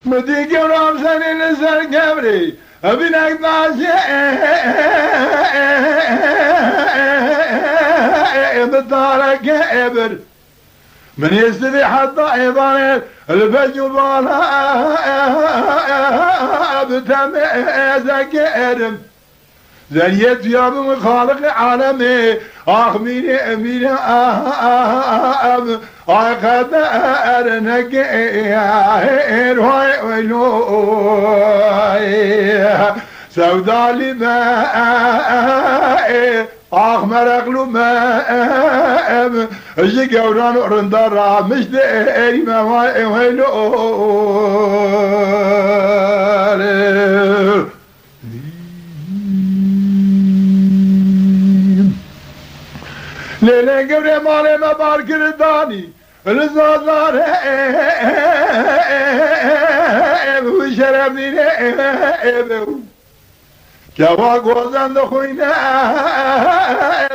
مديك ورامسني لسر قبري ابنك باشي بدارك ابر من يستبي حتى ايضا البجو بالا بتميزك ارم زنيت يا من خالق عالمي اخ ميني ميني قد ارنك هاي ويلو سودا لي ما اخ مرقلو ما اجي قوران ورندارا مش داري ما ويلو ليلة قبل مالي ما باركر داني الزازار وشربني كوا قوزان دخوينا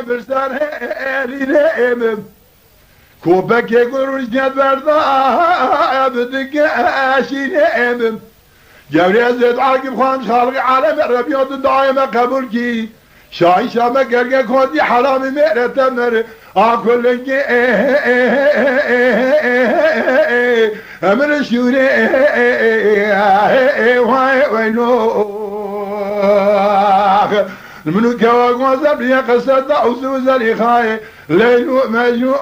برسان لي كوبك يقولون جنات بردا بدك اشيل جوري زيد عاقب خان خالق عالم ربيات دائما قبول کی شاهی شامه گرگه کودی حرامی میره تمر آکل که امر شوره وای وینو منو كواغو زبري قصد عزوز الإخاء ليل مجوم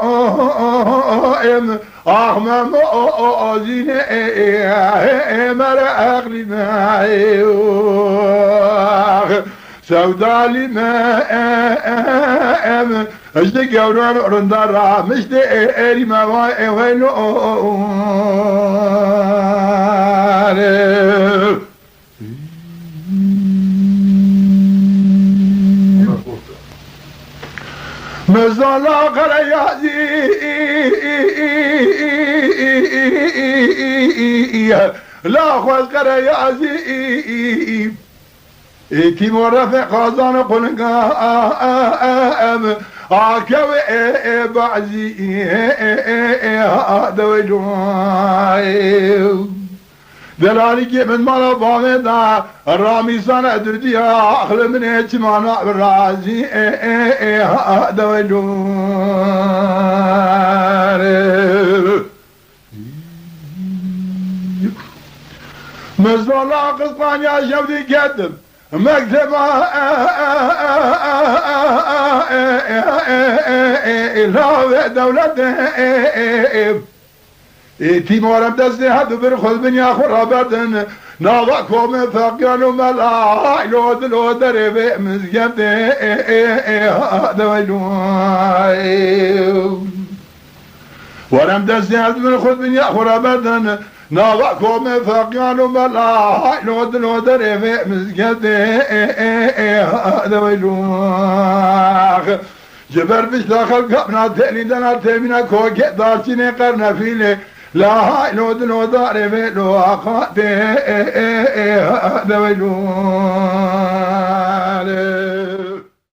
أحمم أزين مرا أغلي معي سودا لما أجد قوران رندارا مش دي ما واي وينو مزالا قريازي لا خواز قريازي تيمور قازان قلقام عكوي بعزي هذا وجوه دلالي من مالا باغدا الرامي سنة درديا أخل من اجمانا برازي هذا وجوه مزولا قصبان يا شودي قدم مكتبا لا دولة تيمور بدسي هدو برخذ بن ياخو رابطن ناضاك ومن فقيان وملا لود لود ربي مزقب هذا ويلو ورم دسي هدو برخذ بن ياخو رابطن ناضاك ومن فقيان وملا لود لود ربي مزقب هذا ويلو جبر بش داخل قبنا تاني دنا تامينا كوكي دارتيني قرنا فيني لا هاي لود لود عرفي لو أخواتي هذا ويلو